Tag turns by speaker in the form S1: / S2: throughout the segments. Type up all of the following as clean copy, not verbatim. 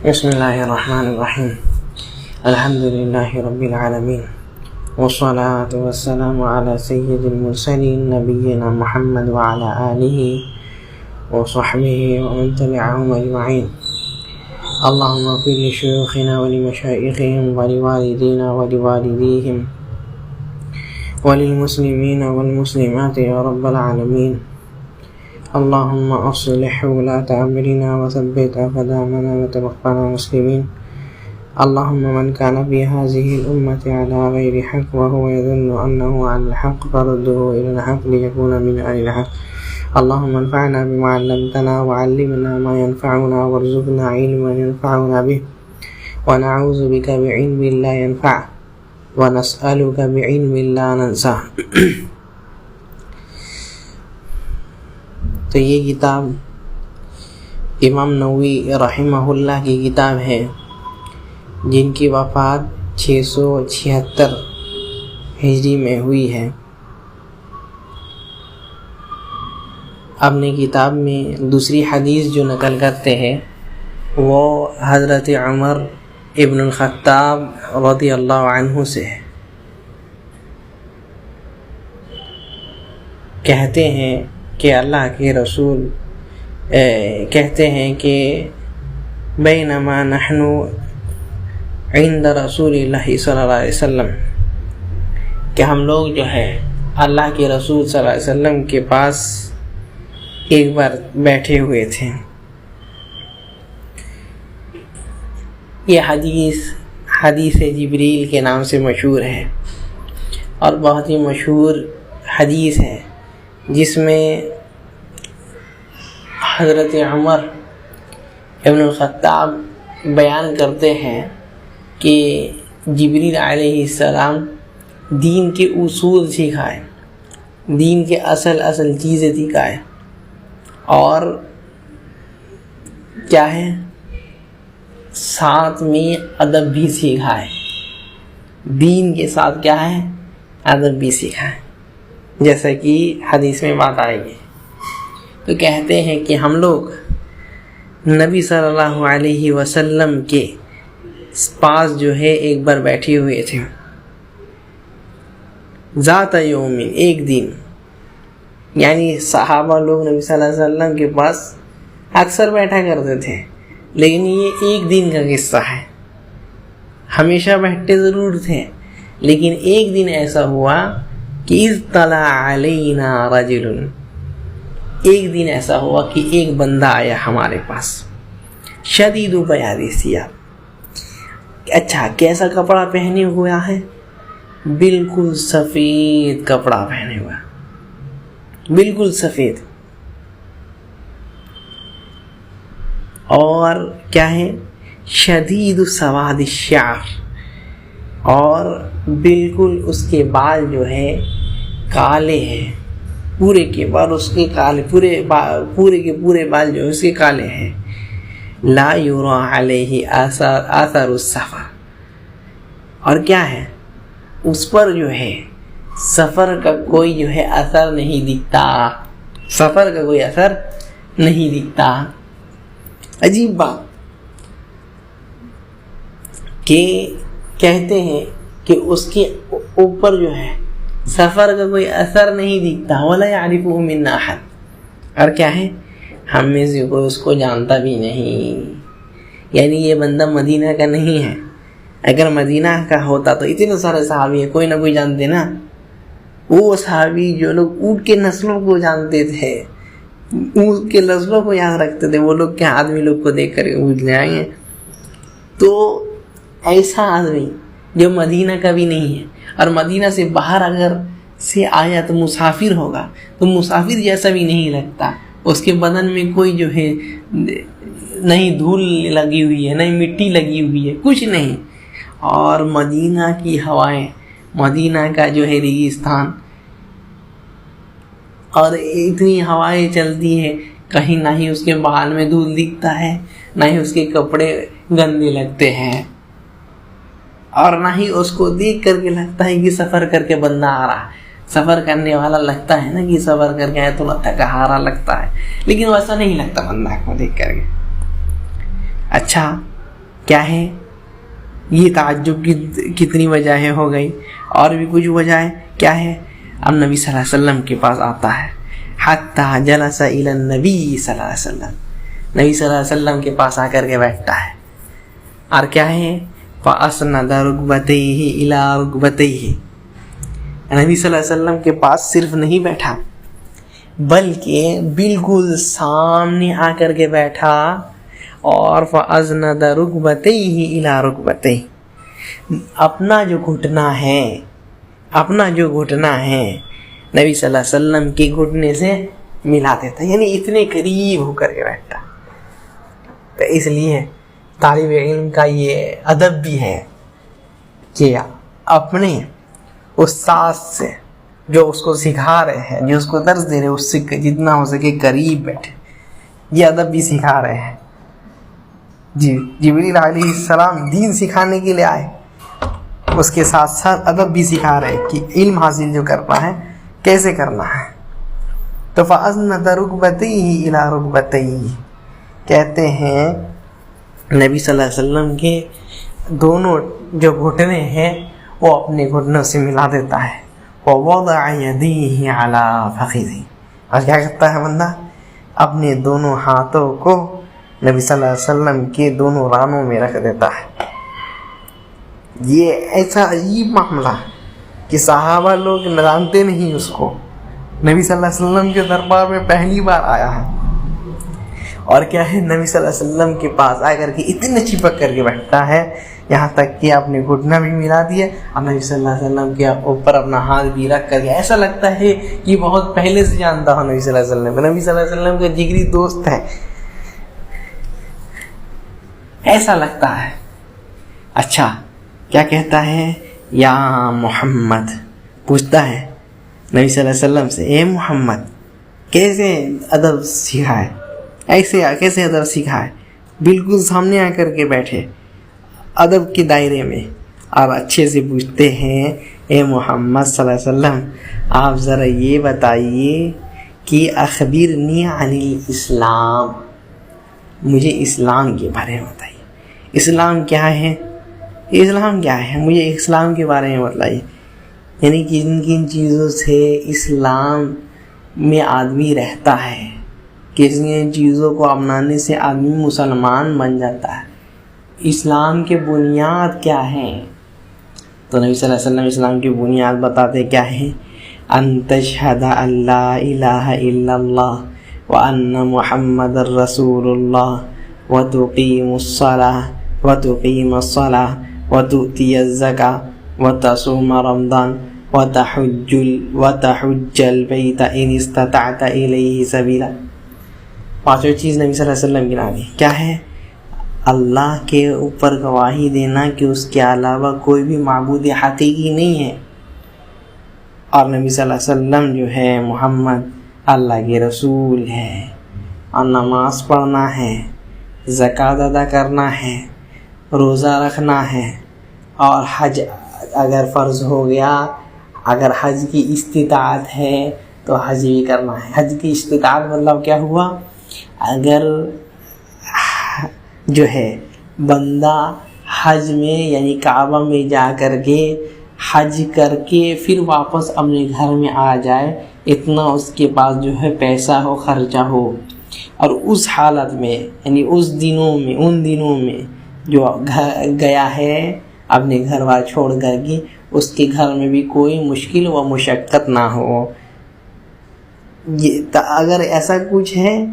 S1: بسم اللہ الرحمن الرحیم الحمد للہ رب العالمین والصلاة والسلام علی سید المرسلین نبینا محمد وعلی آلہ وصحبہ ومن تبعهم اجمعین اللہم اغفر لشیوخنا ولمشائخهم ولوالدینا ولوالدیہم وللمسلمین والمسلمات یا رب العالمین اللهم أصلح ولاة أمرنا وثبت أقدامنا وتوفنا مسلمين اللهم من كان في هذه الأمة على غير حق وهو يظن أنه عن الحق فرده إلى الحق ليكون من أهل الحق اللهم انفعنا بما علمتنا وعلمنا ما ينفعنا وارزقنا علما ينفعنا به ونعوذ بك بعلم لا ينفع ونسألك بعلم لا ننسى. تو یہ کتاب امام نووی رحمہ اللہ کی کتاب ہے جن کی وفات 676 ہجری میں ہوئی ہے. اپنی کتاب میں دوسری حدیث جو نقل کرتے ہیں وہ حضرت عمر ابن الخطاب رضی اللہ عنہ سے ہے. کہتے ہیں کہ اللہ کے رسول کہتے ہیں کہ بینما نحن عند رسول اللہ صلی اللہ علیہ وسلم کہ ہم لوگ جو ہے اللہ کے رسول صلی اللہ علیہ وسلم کے پاس ایک بار بیٹھے ہوئے تھے. یہ حدیث جبریل کے نام سے مشہور ہے اور بہت ہی مشہور حدیث ہے جس میں حضرت عمر ابن الخطاب بیان کرتے ہیں کہ جبریل علیہ السلام دین کے اصول سکھائے, دین کے اصل چیزیں سکھائے اور کیا ہے ساتھ میں ادب بھی سکھائے. دین کے ساتھ کیا ہے ادب بھی سکھائے جیسا کہ حدیث میں بات آئے گی. تو کہتے ہیں کہ ہم لوگ نبی صلی اللہ علیہ وسلم کے پاس جو ہے ایک بار بیٹھے ہوئے تھے. ذات یومین ایک دن, یعنی صحابہ لوگ نبی صلی اللہ علیہ وسلم کے پاس اکثر بیٹھا کرتے تھے لیکن یہ ایک دن کا قصہ ہے. ہمیشہ بیٹھتے ضرور تھے لیکن ایک دن ایسا ہوا کہ اطلع علینا رجل, ایک دن ایسا ہوا کہ ایک بندہ آیا ہمارے پاس شدید بیاض ثیاب. اچھا کیسا کپڑا پہنے ہوا ہے؟ بالکل سفید کپڑا پہنے ہوا, بالکل سفید. اور کیا ہے شدید سواد الشعر, اور بالکل اس کے بال جو ہے کالے ہیں پورے کے بال, اس کے کالے پورے کے پورے بال جو ہے اس کے کالے ہیں. لا یرا علیہ آثار السفر, اور کیا ہے اس پر جو ہے سفر کا کوئی جو ہے اثر نہیں دکھتا, سفر کا کوئی اثر نہیں دکھتا. عجیب بات کہ کہتے ہیں کہ اس کے اوپر جو ہے سفر کا کوئی اثر نہیں دکھتا. ولا یعرفہ منا احد, اور کیا ہے ہم میں سے کوئی اس کو جانتا بھی نہیں. یعنی یہ بندہ مدینہ کا نہیں ہے. اگر مدینہ کا ہوتا تو اتنے سارے صحابی ہیں, کوئی نہ کوئی جانتے نا. وہ صحابی جو لوگ اونٹ کے نسلوں کو جانتے تھے, اونٹ کے نسلوں کو یاد رکھتے تھے, وہ لوگ کیا آدمی لوگ کو دیکھ کر بھول جائیں گے. تو ایسا آدمی جو مدینہ کا بھی نہیں ہے اور مدینہ سے باہر اگر سے آیا تو مسافر ہوگا, تو مسافر جیسا بھی نہیں لگتا. اس کے بدن میں کوئی جو ہے نہیں دھول لگی ہوئی ہے, نہیں مٹی لگی ہوئی ہے, کچھ نہیں. اور مدینہ کی ہوائیں, مدینہ کا جو ہے ریگستان, اور اتنی ہوائیں چلتی ہیں, کہیں نہ ہی اس کے بال میں دھول دکھتا ہے, نہ ہی اس کے کپڑے گندے لگتے ہیں, اور نہ ہی اس کو دیکھ کر کے لگتا ہے کہ سفر کر کے بندہ آ رہا ہے. سفر کرنے والا لگتا ہے نا کہ سفر کر کے آئے تو تھکا ہارا لگتا ہے, لیکن ویسا نہیں لگتا بندہ کو دیکھ کر کے. اچھا کیا ہے یہ تعجب کی کتنی وجہیں ہو گئی، اور بھی کچھ وجہ کیا ہے. اب نبی صلی اللہ علیہ وسلم کے پاس آتا ہے، حتی جلس الی النبی صلی اللہ علیہ وسلم، نبی صلی اللہ علیہ وسلم کے پاس آ کر کے بیٹھتا ہے، اور کیا ہے فاسند رکبتیہ الی رکبتیہ. نبی صلی اللہ علیہ وسلم کے پاس صرف نہیں بیٹھا بلکہ بالکل سامنے آ کر کے بیٹھا، اور فاسند رکبتیہ الی رکبتیہ، اپنا جو گھٹنا ہے نبی صلی اللہ علیہ وسلم کے گھٹنے سے ملا دیتا، یعنی اتنے قریب ہو کر کے بیٹھتا. تو اس لیے طالب علم کا یہ ادب بھی ہے کہ اپنے استاد سے جو اس کو سکھا رہے ہیں، جو اس کو درس دے رہے ہیں، اس سے جتنا ہو سکے قریب بیٹھے. یہ ادب بھی سکھا رہے ہیں. جبریل علیہ السلام دین سکھانے کے لیے آئے، اس کے ساتھ ساتھ ادب بھی سکھا رہے کہ علم حاصل جو کرنا ہے کیسے کرنا ہے. تو فَأَسْنَدَ رُكْبَتَيْهِ إِلَىٰ رُكْبَتَيْهِ، کہتے ہیں نبی صلی اللہ علیہ وسلم کے دونوں جو گھٹنے ہیں وہ اپنے گھٹنوں سے ملا دیتا ہے. وَوَضَعَ يَدَيْهِ عَلَىٰ فَخِذِهِ، اور کیا کرتا ہے بندہ، اپنے دونوں ہاتھوں کو نبی صلی اللہ علیہ وسلم کے دونوں رانوں میں رکھ دیتا ہے. یہ ایسا عجیب معاملہ کہ صحابہ لوگ جانتے نہیں اس کو. نبی صلی اللہ علیہ وسلم کے دربار میں پہلی بار آیا ہے، اور کیا ہے نبی صلی اللہ علیہ وسلم کے پاس آ کر کے اتنے چپک کر کے بیٹھتا ہے، یہاں تک کہ اپنے گھٹنا بھی ملا دیا اور نبی صلی اللہ علیہ وسلم کے اوپر اپنا ہاتھ بھی رکھ کر کے ایسا لگتا ہے کہ بہت پہلے سے جانتا ہو نبی صلی اللہ علیہ وسلم. نبی صلی اللہ علیہ وسلم کا جگری دوست ہے، ایسا لگتا ہے. اچھا کیا کہتا ہے، یا محمد، پوچھتا ہے نبی صلی اللہ علیہ وسلم سے، اے محمد کیسے ادب سکھائے، ایسے کیسے ادب سکھائے. بالکل سامنے آ کر کے بیٹھے ادب کے دائرے میں، اور اچھے سے پوچھتے ہیں، اے محمد صلی اللہ علیہ وسلم آپ ذرا یہ بتائیے کہ اخبرنی عن الاسلام، مجھے اسلام کے بارے میں بتائیے. اسلام کیا ہے، اسلام کیا ہے، مجھے اسلام کے بارے میں بتائیے. یعنی کن کن چیزوں سے اسلام میں آدمی رہتا ہے، کن کن چیزوں کو اپنانے سے آدمی مسلمان بن جاتا ہے، اسلام کے بنیاد کیا ہیں. تو نبی صلی اللہ علیہ وسلم اسلام کی بنیاد بتاتے کیا ہیں، ان تشہد ان لا الہ الا اللہ وان محمد الرسول اللہ وتقیم الصلاۃ وتؤتی الزکاۃ وتصوم رمضان وتحج البیت ان استطعت الیہ سبیلا. پانچوں چیز نبی صلی اللہ علیہ وسلم گنا دی. کیا ہے، اللہ کے اوپر گواہی دینا کہ اس کے علاوہ کوئی بھی معبود حقیقی نہیں ہے، اور نبی صلی اللہ علیہ وسلم جو ہے محمد اللہ کے رسول ہے، اور نماز پڑھنا ہے، زکوٰۃ ادا کرنا ہے، روزہ رکھنا ہے، اور حج اگر فرض ہو گیا، اگر حج کی استطاعت ہے تو حج بھی کرنا ہے. حج کی استطاعت مطلب کیا ہوا، اگر جو ہے بندہ حج میں یعنی کعبہ میں جا کر کے حج کر کے پھر واپس اپنے گھر میں آ جائے، اتنا اس کے پاس جو ہے پیسہ ہو، خرچہ ہو، اور اس حالت میں یعنی ان دنوں میں جو گیا ہے اپنے گھر بار چھوڑ کر کے، اس کے گھر میں بھی کوئی مشکل و مشقت نہ ہو. یہ اگر ایسا کچھ ہے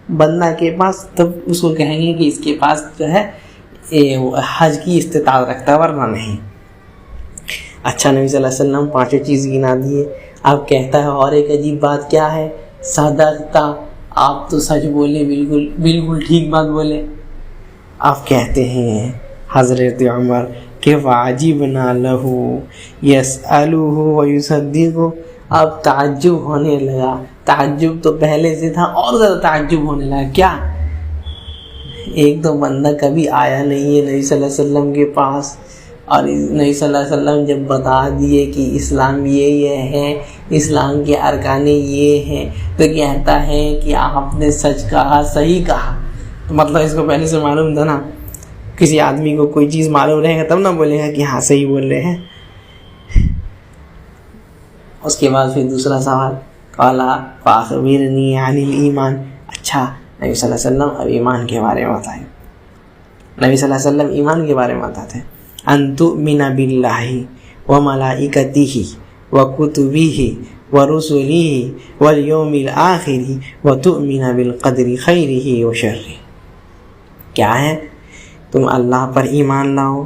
S1: بندہ کے پاس، تب اس کو کہیں گے کہ اس کے پاس جو ہے حج کی استطاعت رکھتا، ورنہ نہیں. اچھا نبی صلی اللہ علیہ وسلم پانچوں چیز گنا دیے. اب کہتا ہے اور ایک عجیب بات کیا ہے، صدقتا، آپ تو سچ بولے، بالکل ٹھیک بات بولے. آپ کہتے ہیں حضرت عمر کہ واجبنا لہ یسألہ ویصدقہ. اب تعجب ہونے لگا، تعجب تو پہلے سے تھا اور زیادہ تعجب ہونے لگا. کیا، ایک تو بندہ کبھی آیا نہیں ہے نبی صلی اللہ علیہ وسلم کے پاس، اور نبی صلی اللہ علیہ وسلم جب بتا دیے کہ اسلام یہ ہے، اسلام کے ارکان یہ ہیں، تو کہتا ہے کہ آپ نے سچ کہا، صحیح کہا. تو مطلب اس کو پہلے سے معلوم تھا نا. کسی آدمی کو کوئی چیز معلوم رہے گا تب نہ بولے گا کہ ہاں صحیح بول رہے ہیں. اس کے بعد پھر دوسرا سوال قالا فاخبرنی عن الایمان. اچھا نبی صلی اللہ علیہ وسلم اب ایمان کے بارے میں بتائیں. نبی صلی اللہ علیہ وسلم ایمان کے بارے میں بتاتے ہیں. ان تؤمن باللہ وملائکتہ وکتبہ ورسلہ والیوم الآخر وتؤمن بالقدر خیرہ وشرہ. کیا ہے؟ تم اللہ پر ایمان لاؤ,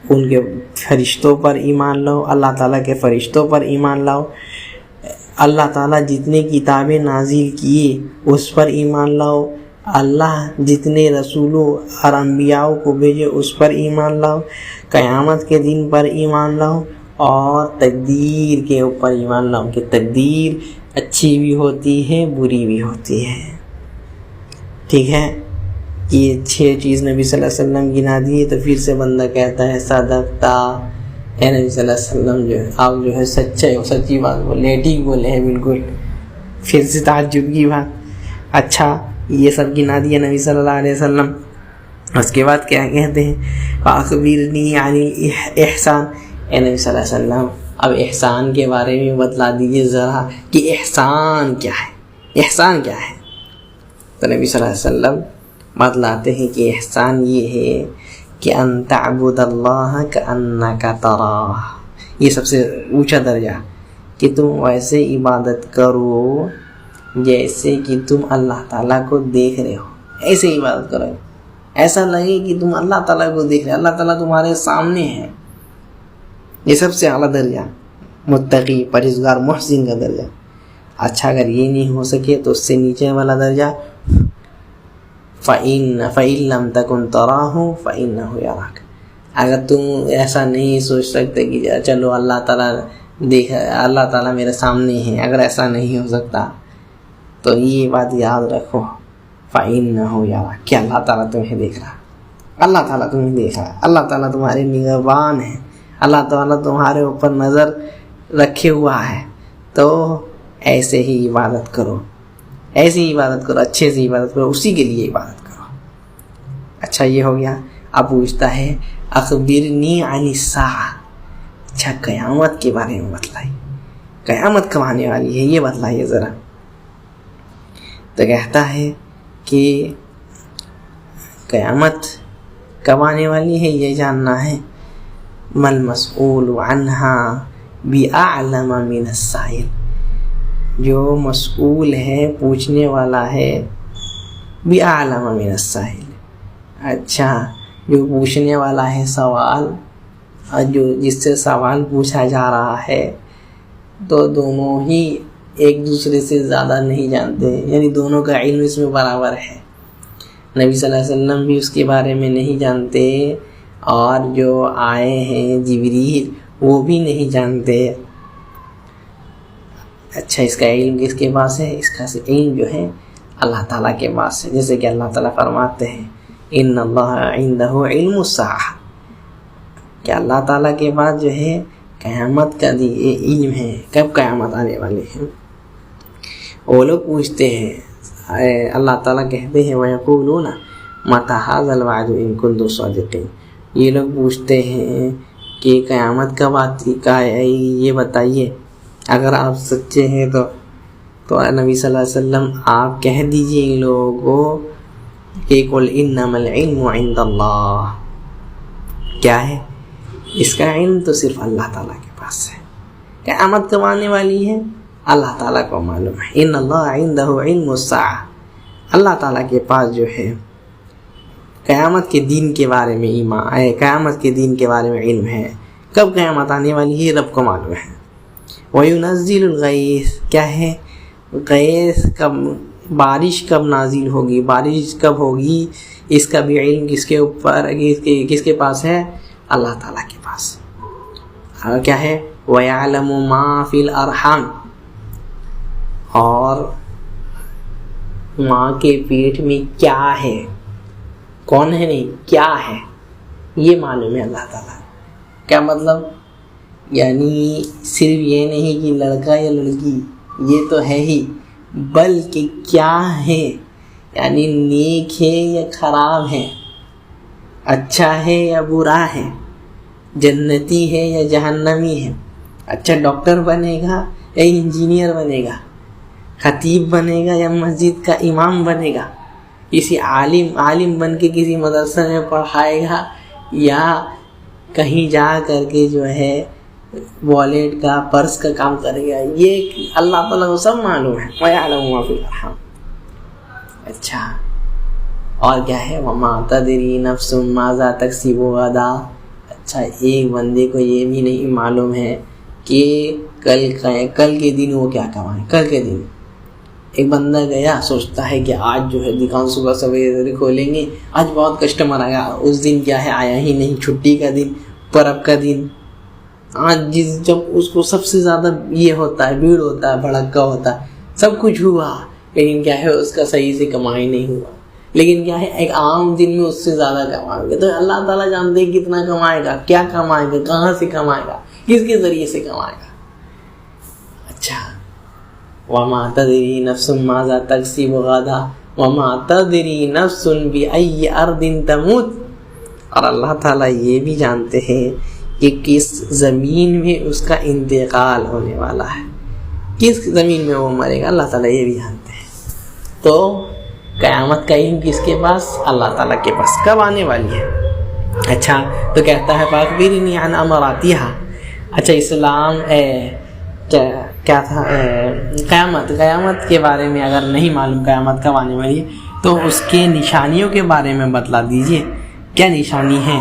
S1: ان کے فرشتوں پر ایمان لاؤ, اللہ تعالیٰ کے فرشتوں پر ایمان لاؤ, اللہ تعالیٰ جتنے کتابیں نازل کیے اس پر ایمان لاؤ, اللہ جتنے رسولوں اور انبیاءوں کو بھیجے اس پر ایمان لاؤ, قیامت کے دن پر ایمان لاؤ, اور تقدیر کے اوپر ایمان لاؤ کہ تقدیر اچھی بھی ہوتی ہے بری بھی ہوتی ہے. ٹھیک ہے, یہ 6 چیز نبی صلی اللہ علیہ وسلم گنا دیے. تو پھر سے بندہ کہتا ہے صدقتا, اے نبی صلی اللہ علیہ وسلم جو ہے آپ جو ہے سچے ہو, سچی بات بولے ہیں, ٹھیک بولے ہیں بالکل. پھر سے تعجب کی بات. اچھا یہ سب گنا دیا نبی صلی اللہ علیہ وسلم. اس کے بعد کیا کہتے ہیں فاخبرنی عن الاحسان. اے نبی صلی اللہ علیہ وسلم اب احسان کے بارے میں بتلا دیجئے ذرا کہ احسان کیا ہے, احسان کیا ہے. تو نبی صلی اللہ علیہ وسلم بتلاتے ہیں کہ احسان یہ ہے کہ ان تعبد اللہ کأنک تراہ. یہ سب سے اونچا درجہ کہ تم ویسے عبادت کرو جیسے کہ تم اللہ تعالیٰ کو دیکھ رہے ہو, ایسے عبادت کرو, ایسا لگے کہ تم اللہ تعالیٰ کو دیکھ رہے, اللہ تعالیٰ تمہارے سامنے ہے. یہ سب سے اعلیٰ درجہ متقی پرہیزگار محسن کا درجہ. اچھا اگر یہ نہیں ہو سکے تو اس سے نیچے والا درجہ فَإِن لَمْ تَكُنْ تَرَاهُ فَإِنَّهُ يَرَاكَ. اگر تم ایسا نہیں سوچ سکتے کہ چلو اللہ تعالیٰ دیکھ, اللہ تعالیٰ میرے سامنے ہے, اگر ایسا نہیں ہو سکتا تو یہ بات یاد رکھو فَإِنَّهُ يَرَاكَ کہ اللہ تعالیٰ تمہیں دیکھ رہا, اللہ تعالیٰ تمہیں دیکھ رہا, اللہ تعالیٰ تمہارے نگہبان ہے, اللہ تعالیٰ تمہارے اوپر نظر رکھے ہوا ہے. تو ایسے ہی عبادت کرو, ایسی عبادت کرو, اچھے سے عبادت کرو, اسی کے لیے عبادت کرو. اچھا یہ ہو گیا. اب پوچھتا ہے اخبرنی عن الساعہ. اچھا قیامت کے بارے میں بتلائیے, قیامت کب آنے والی ہے یہ بتلائیے ذرا. تو کہتا ہے کہ قیامت کب آنے والی ہے یہ جاننا ہے. مل مسئول عنہا بأعلم من السائل. جو مسئول ہے, پوچھنے والا ہے, بأعلم من السائل. اچھا جو پوچھنے والا ہے سوال اور جو جس سے سوال پوچھا جا رہا ہے تو دونوں ہی ایک دوسرے سے زیادہ نہیں جانتے, یعنی دونوں کا علم اس میں برابر ہے. نبی صلی اللہ علیہ وسلم بھی اس کے بارے میں نہیں جانتے اور جو آئے ہیں جبریل وہ بھی نہیں جانتے. اچھا اس کا علم کس کے پاس ہے؟ اس کا علم جو ہے اللہ تعالیٰ کے پاس ہے. جیسے کہ اللہ تعالیٰ فرماتے ہیں ان اللہ عنده علم الساعہ, کہ اللہ تعالیٰ کے پاس جو ہے قیامت کا علم ہے, کب قیامت آنے والے ہیں. وہ لوگ پوچھتے ہیں, اللہ تعالیٰ کہتے ہیں وَيَقُولُونَ مَتَى هَذَا الْوَعْدُ إِن كُنتُمْ صَادِقِينَ. یہ لوگ پوچھتے ہیں کہ قیامت کب آتی کا یہ بتائیے اگر آپ سچے ہیں. تو نبی صلی اللہ علیہ وسلم آپ کہہ دیجئے ان لوگوں کو کہ قُلْ إِنَّمَا الْعِلْمُ عِنْدَ اللَّهِ. کیا ہے اس کا علم تو صرف اللہ تعالیٰ کے پاس ہے. قیامت کب آنے والی ہے اللہ تعالیٰ کو معلوم ہے. ان اللہ عنده علم الساعہ, اللہ تعالیٰ کے پاس جو ہے قیامت کے دن کے بارے میں قیامت کے دن کے بارے میں علم ہے. کب قیامت آنے والی ہے رب کو معلوم ہے. وَيُنَزِّلُ الْغَيْثَ. کیا ہے غیث کب, بارش کب نازل ہوگی, بارش کب ہوگی, اس کا بھی علم کس کے اوپر کس کے پاس ہے اللہ تعالیٰ کے پاس. اور کیا ہے وَيَعْلَمُ مَا فِي الْأَرْحَامِ. اور ماں کے پیٹ میں کیا ہے, کون ہے نہیں کیا ہے یہ معلوم ہے اللہ تعالیٰ. کیا مطلب, یعنی صرف یہ نہیں کہ لڑکا یا لڑکی یہ تو ہے ہی, بلکہ کیا ہے, یعنی نیک ہے یا خراب ہے. اچھا ہے یا برا ہے، جنتی ہے یا جہنمی ہے، اچھا ڈاکٹر بنے گا یا انجینئر بنے گا، خطیب بنے گا یا مسجد کا امام بنے گا، کسی عالم بن کے کسی مدرسے میں پڑھائے گا، یا کہیں جا کر کے جو ہے والیٹ کا پرس کا کام کرے گا، یہ اللہ تعالیٰ کو سب معلوم ہے. وَيَعْلَمُ مَا فِي الْأَرْحَامِ. اچھا اور کیا ہے؟ وَمَا تَدْرِي نَفْسٌ مَاذَا تَكْسِبُ غَدًا. اچھا ایک بندے کو یہ بھی نہیں معلوم ہے کہ کل کے دن وہ کیا کمائے. کل کے دن ایک بندہ گیا سوچتا ہے کہ آج جو ہے دکان صبح سویرے کھولیں گے، آج بہت کسٹمر آیا، اس دن کیا ہے آیا ہی نہیں، چھٹی کا دن، پرب کا دن. آج جب اس کو سب سے زیادہ یہ ہوتا ہے، بھیڑ ہوتا ہے، بھڑکا ہوتا ہے، سب کچھ ہوا، لیکن کیا ہے اس کا صحیح سے کمائی نہیں ہوا. لیکن کیا ہے ایک عام دن میں اس سے زیادہ کمائے گا. تو اللہ تعالیٰ جانتے ہیں کتنا کمائے گا، کیا کمائے گا، کہاں سے کمائے گا، کس کے ذریعے سے کمائے گا. اچھا وَمَا تَدْرِي نَفْسٌ مَاذَا تَكْسِبُ غَدًا وَمَا تَدْرِي نَفْسٌ بِأَيِّ أَرْضٍ تَمُوتُ. اور اللہ تعالیٰ یہ بھی جانتے ہیں کہ کس زمین میں اس کا انتقال ہونے والا ہے، کس زمین میں وہ مرے گا، اللہ تعالیٰ یہ بھی جانتے ہیں. تو قیامت کا علم کس کے پاس؟ اللہ تعالیٰ کے پاس. کب آنے والی ہے؟ اچھا تو کہتا ہے فَأَخْبِرْنِي عَنْ أَمَرَاتِهَا. اچھا اسلام کیا تھا، قیامت کے بارے میں اگر نہیں معلوم قیامت کب آنے والی ہے تو اس کے نشانیوں کے بارے میں بتلا دیجئے، کیا نشانی ہے.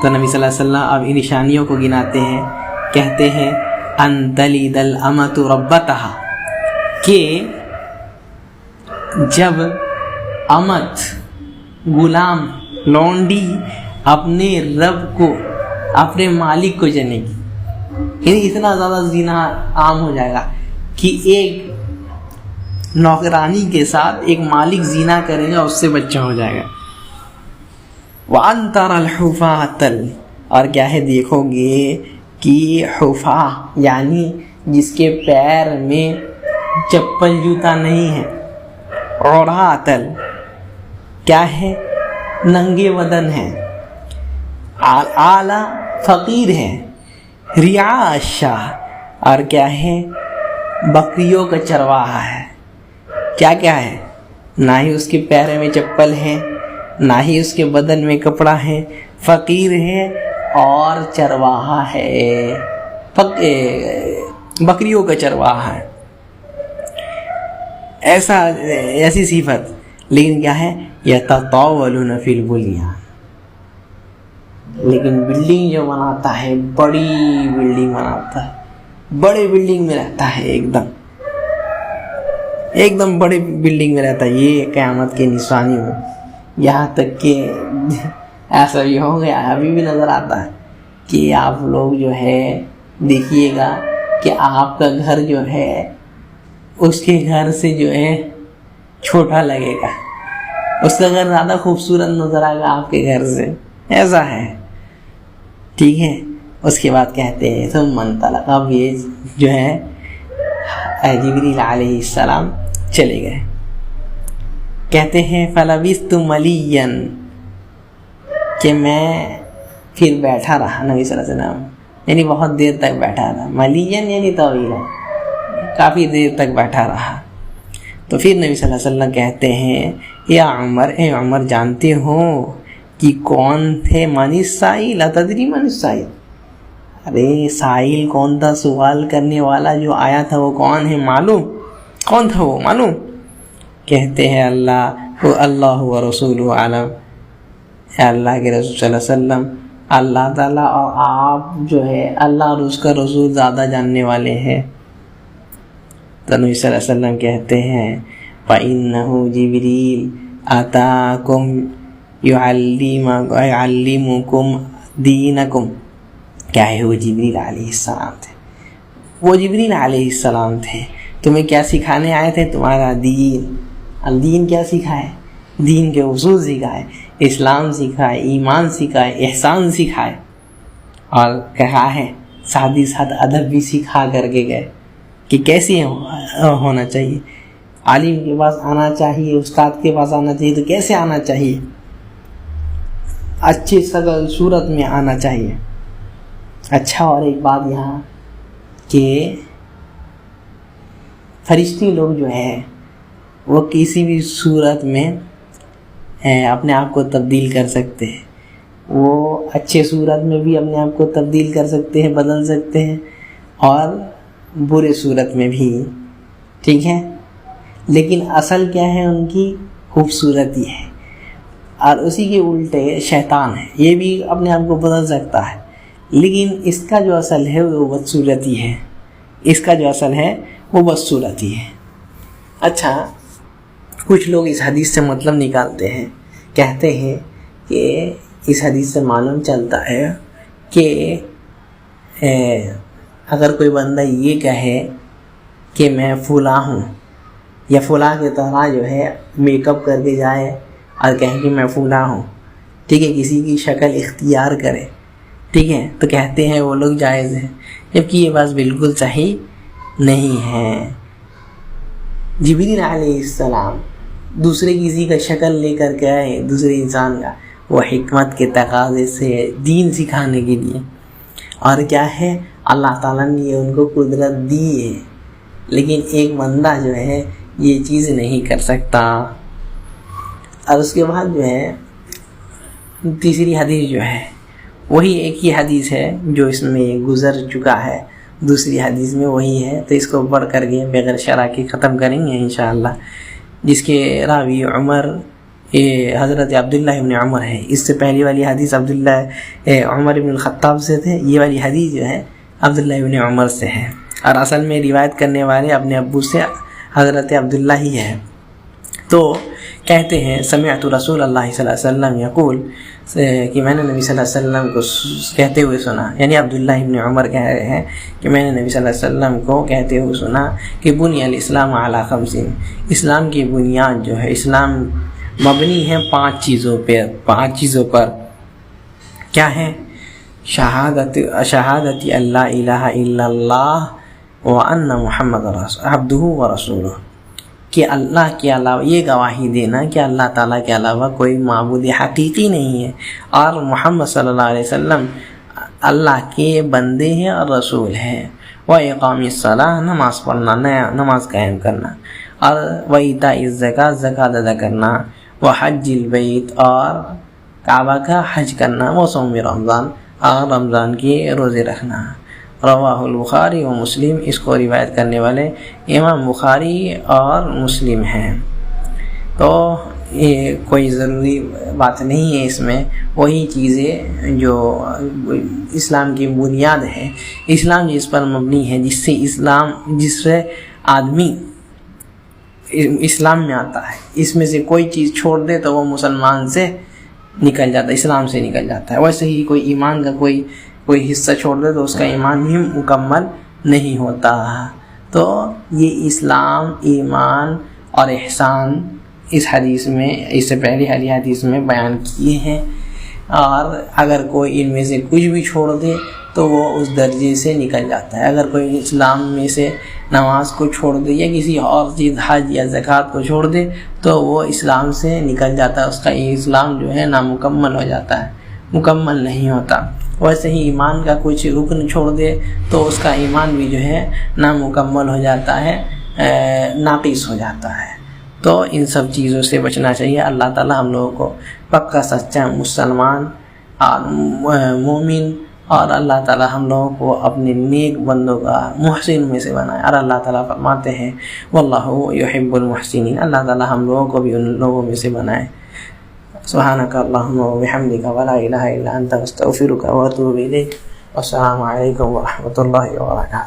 S1: تو نبی صلی اللہ علیہ وسلم اب ان نشانیوں کو گناتے ہیں. کہتے ہیں ان تلد الامۃ ربتہا، کہ جب امت غلام لونڈی اپنے رب کو، اپنے مالک کو جنے گی. یعنی اتنا زیادہ زنا عام ہو جائے گا کہ ایک نوکرانی کے ساتھ ایک مالک زنا کرے گا، اس سے بچہ ہو جائے گا. وَأَن تَرَى الْحُفَاةَ، اور کیا ہے دیکھو گے کہ حفا یعنی جس کے پیر میں چپل جوتا نہیں ہے، عُرَاةً کیا ہے ننگے بدن ہے، اعلیٰ فقیر ہے، رعاء الشاہ اور کیا ہے بکریوں کا چرواہا ہے. کیا کیا ہے؟ نہ ہی اس کے پیر میں چپل ہے، نہ ہی اس کے بدن میں کپڑا ہے، فقیر ہے اور چرواہا ہے، بکریوں کا چرواہا ہے. ایسی صفت. لیکن کیا ہے یتطاولون فی البنیان، لیکن بلڈنگ جو بناتا ہے، بڑی بلڈنگ بناتا ہے، بڑے بلڈنگ میں رہتا ہے، ایک دم بڑے بلڈنگ میں رہتا ہے. یہ قیامت کی نشانی ہو. یہاں تک کہ ایسا بھی ہو گیا، ابھی بھی نظر آتا ہے کہ آپ لوگ جو ہے دیکھیے گا کہ آپ کا گھر جو ہے اس کے گھر سے جو ہے چھوٹا لگے گا، اس کا گھر زیادہ خوبصورت نظر آئے گا آپ کے گھر سے. ایسا ہے، ٹھیک ہے. اس کے بعد کہتے ہیں ثم انطلق، اب یہ جو ہے جبریل علیہ السلام چلے گئے. کہتے ہیں فلبثت ملیا، کہ میں پھر بیٹھا رہا. نبی صلی اللہ علیہ وسلم یعنی بہت دیر تک بیٹھا رہا. ملیا یعنی طویلا، کافی دیر تک بیٹھا رہا. تو پھر نبی صلی اللہ علیہ وسلم کہتے ہیں یا عمر، اے عمر جانتے ہو کہ کون تھے؟ من السائل، اتدری من السائل؟ ارے سائل کون تھا؟ سوال کرنے والا جو آیا تھا وہ کون ہے؟ معلوم کون تھا وہ؟ معلوم. کہتے ہیں اللہ و رسول عالم، اللہ کے رسول صلی اللہ علیہ وسلم، اللہ تعالیٰ اور آپ جو ہے اللہ اور اس کا رسول زیادہ جاننے والے ہیں. تو نبی صلی اللہ علیہ وسلم کہتے ہیں فَإِنَّهُ جِبْرِيلٌ آتَاكُمْ يُعَلِّمُكُمْ دِينَكُمْ. کیا ہے؟ وہ جبریل علیہ السلام تھے. وہ جبریل علیہ السلام تھے. تمہیں کیا سکھانے آئے تھے؟ تمہارا دین. دین کیا سکھائے؟ دین کے اصول سکھائے، اسلام سکھائے، ایمان سکھائے، احسان سکھائے، اور کہا ہے ساتھ ہی ساتھ ادب بھی سکھا کر کے گئے کہ کیسے ہونا چاہیے. عالم کے پاس آنا چاہیے، استاد کے پاس آنا چاہیے، تو کیسے آنا چاہیے؟ اچھی شکل صورت میں آنا چاہیے. اچھا، اور ایک بات یہاں کہ فرشتے لوگ جو ہے وہ کسی بھی صورت میں اپنے آپ کو تبدیل کر سکتے ہیں. وہ اچھے صورت میں بھی اپنے آپ کو تبدیل کر سکتے ہیں، بدل سکتے ہیں، اور برے صورت میں بھی. ٹھیک ہے، لیکن اصل کیا ہے ان کی؟ خوبصورتی ہے. اور اسی کے الٹے شیطان ہے، یہ بھی اپنے آپ کو بدل سکتا ہے، لیکن اس کا جو اصل ہے وہ بدصورتی ہے. اس کا جو اصل ہے وہ بدصورتی ہے. اچھا، کچھ لوگ اس حدیث سے مطلب نکالتے ہیں، کہتے ہیں کہ اس حدیث سے معلوم چلتا ہے کہ اگر کوئی بندہ یہ کہے کہ میں فلاں ہوں، یا فلاں کی طرح جو ہے میک اپ کر کے جائے اور کہیں کہ میں فلاں ہوں، ٹھیک ہے، کسی کی شکل اختیار کرے، ٹھیک ہے، تو کہتے ہیں وہ لوگ جائز ہیں، جبکہ یہ بات بالکل صحیح نہیں ہے. جبریل علیہ السلام دوسرے کسی کا شکل لے کر کے آئے، دوسرے انسان کا، وہ حکمت کے تقاضے سے دین سکھانے کے لیے. اور کیا ہے، اللہ تعالیٰ نے ان کو قدرت دی ہے، لیکن ایک بندہ جو ہے یہ چیز نہیں کر سکتا. اور اس کے بعد جو ہے تیسری حدیث جو ہے وہی ایک ہی حدیث ہے جو اس میں گزر چکا ہے، دوسری حدیث میں وہی ہے، تو اس کو پڑھ کر کے بغیر شرح کے ختم کریں گے انشاءاللہ. جس کے راوی عمر حضرت عبداللہ ابن عمر ہے. اس سے پہلی والی حدیث عبداللہ عمر ابن الخطاب سے تھے، یہ والی حدیث جو ہے عبداللہ ابن عمر سے ہے. اور اصل میں روایت کرنے والے اپنے ابو سے حضرت عبداللہ ہی ہے. تو کہتے ہیں سمعت رسول اللہ صلی اللہ علیہ وسلم یقول، کہ میں نے نبی صلی اللہ علیہ وسلم کو کہتے ہوئے سنا، یعنی عبداللہ ابن عمر کہہ رہے ہیں کہ میں نے نبی صلی اللہ علیہ وسلم کو کہتے ہوئے سنا کہ بنی الاسلام علی خمس، اسلام کی بنیاد جو ہے، اسلام مبنی ہے 5 چیزوں پر. کیا ہے؟ شہادت اللہ الہ الا اللہ وان محمد عبدہ ورسولہ، کہ اللہ کے علاوہ، یہ گواہی دینا کہ اللہ تعالیٰ کے علاوہ کوئی معبود حقیقی نہیں ہے، اور محمد صلی اللہ علیہ وسلم اللہ کے بندے ہیں اور رسول ہیں. وَإِقَامِ الصَّلَاةِ، نماز پڑھنا، نماز قائم کرنا، اور وَإِيتَاءِ الزَّكَاةِ، زکوٰۃ ادا کرنا، وَحَجِّ الْبَيْتِ، اور کعبہ کا حج کرنا، وَصَوْمِ رمضان، اور رمضان کے روزے رکھنا. رواہ البخاری و مسلم، اس کو روایت کرنے والے امام بخاری اور مسلم ہیں. تو یہ کوئی ضروری بات نہیں ہے، اس میں وہی چیزیں جو اسلام کی بنیاد ہے، اسلام جس پر مبنی ہے، جس سے آدمی اسلام میں آتا ہے، اس میں سے کوئی چیز چھوڑ دے تو وہ مسلمان سے نکل جاتا ہے، اسلام سے نکل جاتا ہے. ویسے ہی کوئی ایمان کا کوئی حصہ چھوڑ دے تو اس کا ایمان بھی مکمل نہیں ہوتا. تو یہ اسلام، ایمان اور احسان اس حدیث میں، اس سے پہلی حدیث میں بیان کیے ہیں. اور اگر کوئی ان میں سے کچھ بھی چھوڑ دے تو وہ اس درجے سے نکل جاتا ہے. اگر کوئی اسلام میں سے نماز کو چھوڑ دے یا کسی اور چیز حج یا زکوٰۃ کو چھوڑ دے تو وہ اسلام سے نکل جاتا ہے، اس کا اسلام جو ہے نامکمل ہو جاتا ہے، مکمل نہیں ہوتا. ویسے ہی ایمان کا کچھ رکن چھوڑ دے تو اس کا ایمان بھی جو ہے نامکمل ہو جاتا ہے، ناقص ہو جاتا ہے. تو ان سب چیزوں سے بچنا چاہیے. اللہ تعالی ہم لوگوں کو پکا سچا مسلمان اور مومن، اور اللہ تعالی ہم لوگوں کو اپنے نیک بندوں کا محسن میں سے بنائے. اور اللہ تعالی فرماتے ہیں واللہ یحب المحسنین، اللہ تعالی ہم لوگوں کو بھی ان لوگوں میں سے بنائے. سبحانک اللہم وبحمدک ولا الہ الا انت استغفرک واتوب الیک. والسلام علیکم ورحمۃ اللہ وبرکاتہ.